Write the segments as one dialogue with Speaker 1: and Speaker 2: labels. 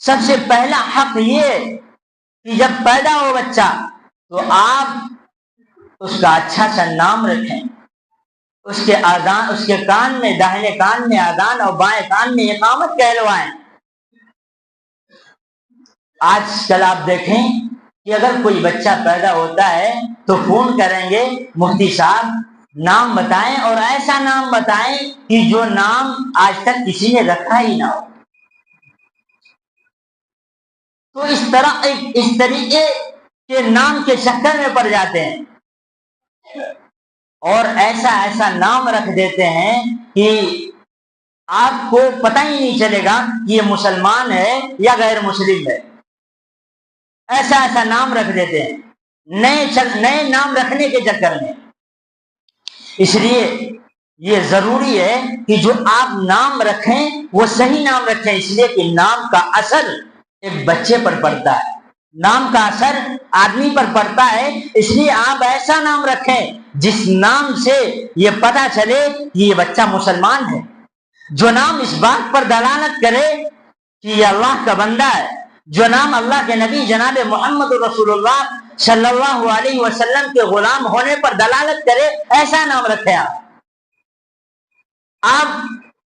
Speaker 1: سب سے پہلا حق یہ کہ جب پیدا ہو بچہ تو آپ اس کا اچھا سا نام رکھیں، اس کے کان میں، داہنے کان میں اذان اور بائیں کان میں اقامت کہلوائیں۔ آج کل آپ دیکھیں کہ اگر کوئی بچہ پیدا ہوتا ہے تو فون کریں گے، مفتی صاحب نام بتائیں، اور ایسا نام بتائیں کہ جو نام آج تک کسی نے رکھا ہی نہ ہو۔ تو اس طریقے کے نام کے چکر میں پڑ جاتے ہیں اور ایسا نام رکھ دیتے ہیں کہ آپ کو پتہ ہی نہیں چلے گا کہ یہ مسلمان ہے یا غیر مسلم ہے۔ ایسا نام رکھ دیتے ہیں نئے نام رکھنے کے چکر میں۔ اس لیے یہ ضروری ہے کہ جو آپ نام رکھیں وہ صحیح نام رکھیں، اس لیے کہ نام کا اثر ایک بچے پر پڑتا ہے، نام کا اثر آدمی پر پڑتا ہے۔ اس لیے آپ ایسا نام رکھیں جس نام سے یہ پتہ چلے کہ یہ بچہ مسلمان ہے، جو نام اس بات پر دلالت کرے کہ یہ اللہ کا بندہ ہے، جو نام اللہ کے نبی جناب محمد رسول اللہ صلی اللہ علیہ وسلم کے غلام ہونے پر دلالت کرے، ایسا نام رکھیں۔ آپ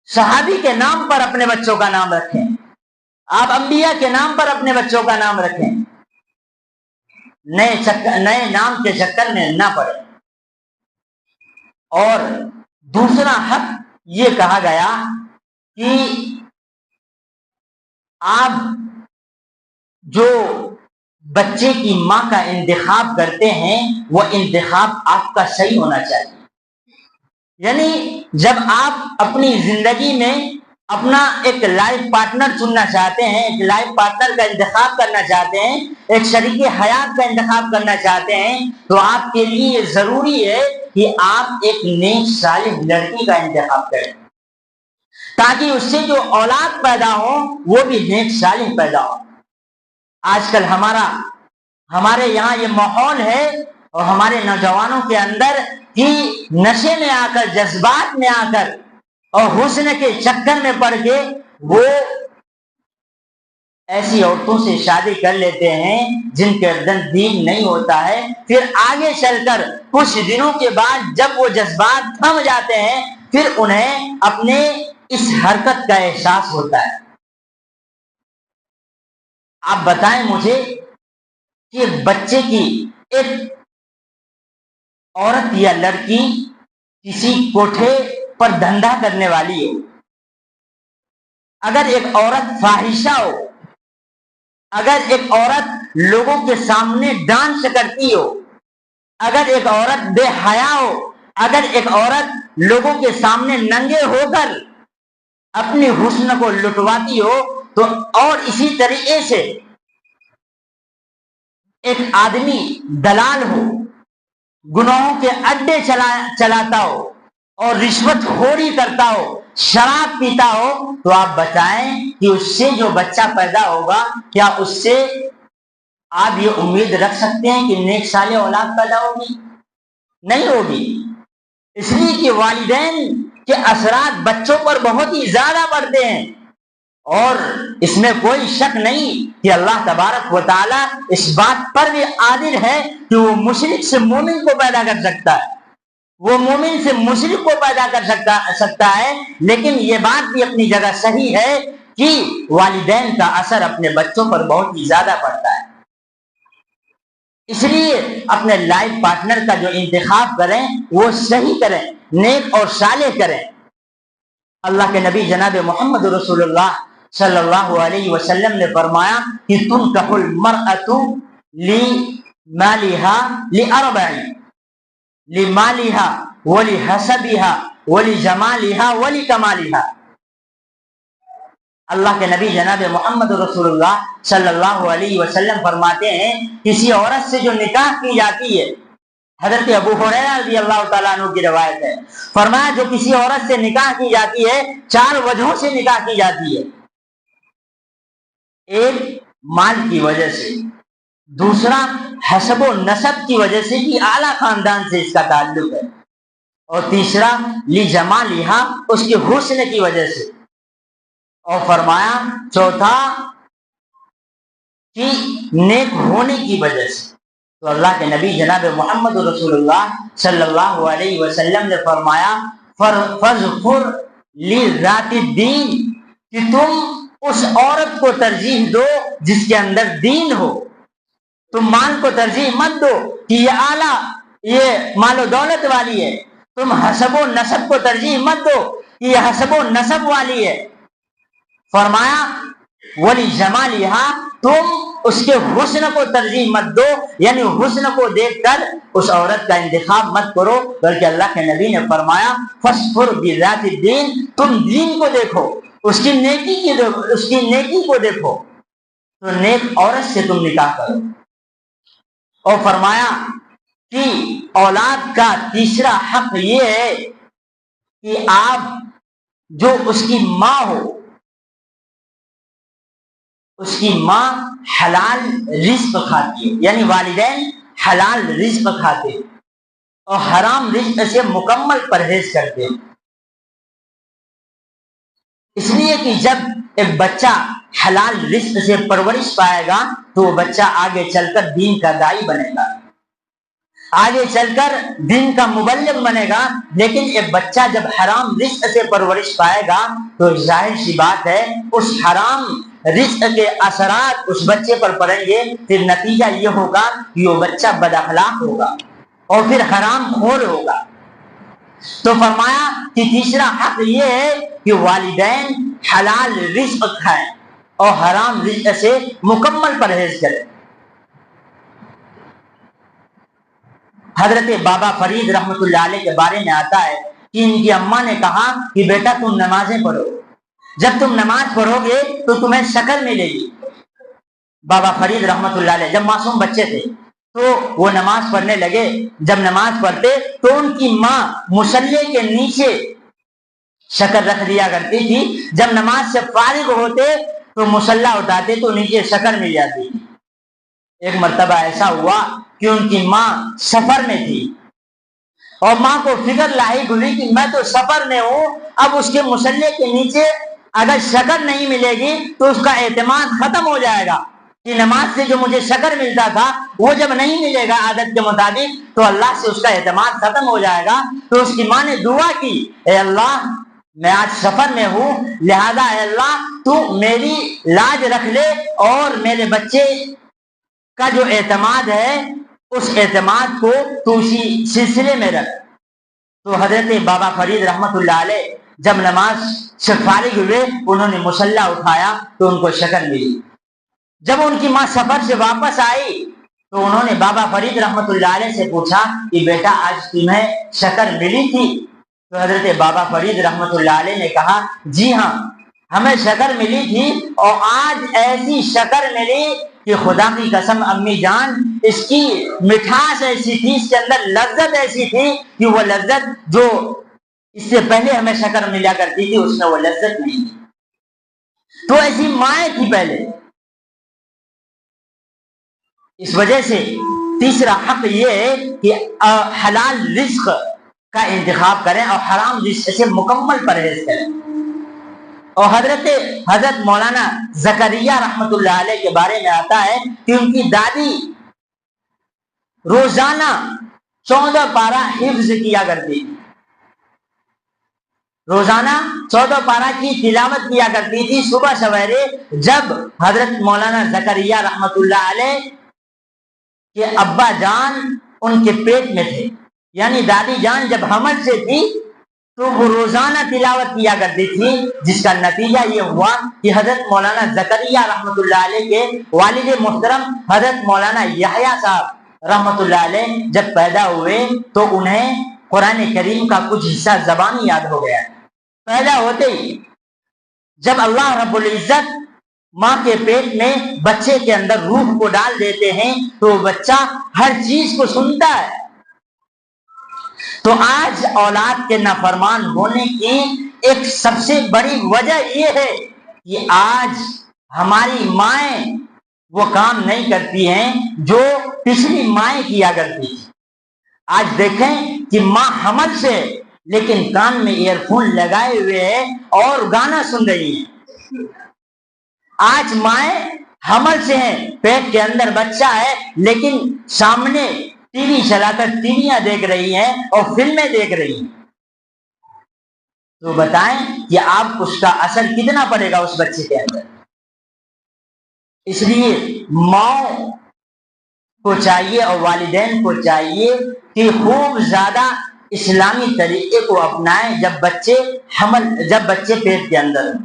Speaker 1: صحابی کے نام پر اپنے بچوں کا نام رکھیں، آپ انبیاء کے نام پر اپنے بچوں کا نام رکھیں، نئے نام کے چکر میں نہ پڑے۔ اور دوسرا حق یہ کہا گیا کہ آپ جو بچے کی ماں کا انتخاب کرتے ہیں وہ انتخاب آپ کا صحیح ہونا چاہیے۔ یعنی جب آپ اپنی زندگی میں اپنا ایک لائف پارٹنر چننا چاہتے ہیں، ایک لائف پارٹنر کا انتخاب کرنا چاہتے ہیں، ایک شریک حیات کا انتخاب کرنا چاہتے ہیں، تو آپ کے لیے یہ ضروری ہے کہ آپ ایک نیک صالح لڑکی کا انتخاب کریں تاکہ اس سے جو اولاد پیدا ہو وہ بھی نیک صالح پیدا ہو۔ آج کل ہمارے یہاں یہ ماحول ہے اور ہمارے نوجوانوں کے اندر کہ نشے میں آ کر، جذبات میں آ کر اور حسن کے چکر میں پڑ کے وہ ایسی عورتوں سے شادی کر لیتے ہیں جن کے اندر دین نہیں ہوتا ہے۔ پھر آگے چل کر کچھ دنوں کے بعد جب وہ جذبات تھم جاتے ہیں پھر انہیں اپنے اس حرکت کا احساس ہوتا ہے۔ آپ بتائیں مجھے کہ بچے کی ایک عورت یا لڑکی کسی کوٹھے پر دھندا کرنے والی ہو، اگر ایک عورت فاحشہ ہو، اگر ایک عورت لوگوں کے سامنے ڈانس کرتی ہو، اگر ایک عورت بے حیا ہو، اگر ایک عورت لوگوں کے سامنے ننگے ہو کر اپنی حسن کو لٹواتی ہو، تو اور اسی طریقے سے ایک آدمی دلال ہو، گناہوں کے اڈے چلاتا ہو اور رشوت خوری کرتا ہو، شراب پیتا ہو، تو آپ بتائیں کہ اس سے جو بچہ پیدا ہوگا کیا اس سے آپ یہ امید رکھ سکتے ہیں کہ نیک صالح اولاد پیدا ہوگی؟ نہیں ہوگی۔ اس لیے کہ والدین کے اثرات بچوں پر بہت ہی زیادہ پڑتے ہیں، اور اس میں کوئی شک نہیں کہ اللہ تبارک و تعالی اس بات پر بھی قادر ہے کہ وہ مشرک سے مومن کو پیدا کر سکتا ہے، وہ مومن سے مشرک کو پیدا کر سکتا ہے۔ لیکن یہ بات بھی اپنی جگہ صحیح ہے کہ والدین کا اثر اپنے بچوں پر بہت ہی زیادہ پڑتا ہے۔ اس لیے اپنے لائف پارٹنر کا جو انتخاب کریں وہ صحیح کریں، نیک اور صالح کریں۔ اللہ کے نبی جناب محمد رسول اللہ صلی اللہ علیہ وسلم نے فرمایا کہ تنکح المرأۃ لمالها لأربع، لمالها ولحسبها ولجمالها ولکمالها۔ اللہ کے نبی جناب محمد رسول اللہ صلی اللہ علیہ وسلم فرماتے ہیں کسی عورت سے جو نکاح کی جاتی ہے، حضرت ابو ہریرہ رضی اللہ تعالیٰ عنہ کی روایت ہے، فرمایا جو کسی عورت سے نکاح کی جاتی ہے 4 وجہوں سے نکاح کی جاتی ہے۔ ایک مال کی وجہ سے، دوسرا حسب و نسب کی وجہ سے کہ اعلیٰ خاندان سے اس کا تعلق ہے، اور تیسرا لجمالہا اس کے حسن کی وجہ سے، اور فرمایا چوتھا کی نیک ہونے کی وجہ سے۔ تو اللہ کے نبی جناب محمد رسول اللہ صلی اللہ علیہ وسلم نے فرمایا فَاظْفُرْ لِذَاتِ الدِّينِ، کہ تم اس عورت کو ترجیح دو جس کے اندر دین ہو۔ تم مال کو ترجیح مت دو کہ یہ اعلیٰ، یہ مال و دولت والی ہے۔ تم حسب و نسب کو ترجیح مت دو کہ یہ حسب و نسب والی ہے۔ فرمایا وَلِجَمَالِهَا، تم اس کے حسن کو ترجیح مت دو، یعنی حسن کو دیکھ کر اس عورت کا انتخاب مت کرو، بلکہ اللہ کے نبی نے فرمایا فَاصْفُرْ بِذَاتِ الدِّينِ، تم دین کو دیکھو، اس کی نیکی کو دیکھو، تو نیک عورت سے تم نکاح کرو۔ اور فرمایا کہ اولاد کا تیسرا حق یہ ہے کہ آپ جو اس کی ماں ہو، اس کی ماں حلال رزق کھاتی ہے، یعنی والدین حلال رزق کھاتے ہیں اور حرام رزق سے مکمل پرہیز کرتے ہیں۔ اس لیے کہ جب ایک بچہ حلال رزق سے پرورش پائے گا تو وہ بچہ آگے چل کر دین کا داعی بنے گا، آگے چل کر دین کا مبلغ بنے گا۔ لیکن ایک بچہ جب حرام رزق سے پرورش پائے گا تو ظاہر سی بات ہے اس حرام رزق کے اثرات اس بچے پر پڑیں گے، پھر نتیجہ یہ ہوگا کہ وہ بچہ بد اخلاق ہوگا اور پھر حرام خور ہوگا۔ تو فرمایا کہ تیسرا حق یہ ہے کہ والدین حلال رزق کھائیں اور حرام رزق سے مکمل پرہیز کریں۔ حضرت بابا فرید رحمۃ اللہ علیہ کے بارے میں آتا ہے کہ ان کی اماں نے کہا کہ بیٹا تم نمازیں پڑھو، جب تم نماز پڑھو گے تو تمہیں شکل ملے گی۔ بابا فرید رحمۃ اللہ علیہ جب معصوم بچے تھے تو وہ نماز پڑھنے لگے۔ جب نماز پڑھتے تو ان کی ماں مصلی کے نیچے شکر رکھ دیا کرتی تھی۔ جب نماز سے فارغ ہوتے تو مصلی اٹھاتے تو نیچے شکر مل جاتی تھی۔ ایک مرتبہ ایسا ہوا کہ ان کی ماں سفر میں تھی اور ماں کو فکر لاحق ہوئی کہ میں تو سفر میں ہوں، اب اس کے مصلی کے نیچے اگر شکر نہیں ملے گی تو اس کا اعتماد ختم ہو جائے گا کہ نماز سے جو مجھے شکر ملتا تھا وہ جب نہیں ملے گا عادت کے مطابق تو اللہ سے اس کا اعتماد ختم ہو جائے گا۔ تو اس کی ماں نے دعا کی، اے اللہ میں آج سفر میں ہوں، لہذا اے اللہ تو میری لاج رکھ لے اور میرے بچے کا جو اعتماد ہے اس اعتماد کو تو اسی سلسلے میں رکھ۔ تو حضرت بابا فرید رحمۃ اللہ علیہ جب نماز سے فارغ ہوئے انہوں نے مصلی اٹھایا تو ان کو شکر ملی۔ جب ان کی ماں سفر سے واپس آئی تو انہوں نے بابا فرید رحمۃ اللہ علیہ سے پوچھا کہ بیٹا آج تمہیں شکر ملی تھی؟ تو حضرت بابا فرید رحمۃ اللہ علیہ نے کہا جی ہاں ہمیں شکر ملی تھی، اور آج ایسی شکر ملی کہ خدا کی قسم امی جان اس کی مٹھاس ایسی تھی، اس کے اندر لذت ایسی تھی کہ وہ لذت جو اس سے پہلے ہمیں شکر ملا کرتی تھی اس میں وہ لذت نہیں تھی۔ تو ایسی مائیں تھی پہلے۔ اس وجہ سے تیسرا حق یہ ہے کہ حلال رزق کا انتخاب کریں اور حرام رزق سے مکمل پرہیز کریں۔ اور حضرت مولانا زکریا رحمۃ اللہ علیہ کے بارے میں آتا ہے کہ ان کی دادی روزانہ 14 پارہ حفظ کیا کرتی تھی، روزانہ 14 پارہ کی تلاوت کیا کرتی تھی صبح سویرے۔ جب حضرت مولانا زکریا رحمۃ اللہ علیہ کہ ابا جان ان کے پیٹ میں تھے، یعنی دادی جان جب حمل سے تھی تو وہ روزانہ تلاوت کیا کرتی تھی، جس کا نتیجہ یہ ہوا کہ حضرت مولانا زکریا رحمۃ اللہ علیہ کے والد محترم حضرت مولانا یحییٰ صاحب رحمۃ اللہ علیہ جب پیدا ہوئے تو انہیں قرآن کریم کا کچھ حصہ زبانی یاد ہو گیا۔ پیدا ہوتے ہی جب اللہ رب العزت ماں کے پیٹ میں بچے کے اندر روح کو ڈال دیتے ہیں تو بچہ ہر چیز کو سنتا ہے۔ تو آج اولاد کے نافرمان ہونے کی ایک سب سے بڑی وجہ یہ ہے کہ آج ہماری مائیں وہ کام نہیں کرتی ہیں جو پچھلی مائیں کیا کرتی تھی۔ آج دیکھیں کہ ماں حمل سے لیکن کان میں ایئر فون لگائے ہوئے ہے اور گانا سن رہی ہیں۔ آج مائیں حمل سے ہیں، پیٹ کے اندر بچہ ہے، لیکن سامنے ٹی وی چلا کر ٹیویاں دیکھ رہی ہیں اور فلمیں دیکھ رہی ہیں، تو بتائیں کہ آپ اس کا اثر کتنا پڑے گا اس بچے کے اندر۔ اس لیے ماں کو چاہیے اور والدین کو چاہیے کہ خوب زیادہ اسلامی طریقے کو اپنائیں جب بچے پیٹ کے اندر ہوں۔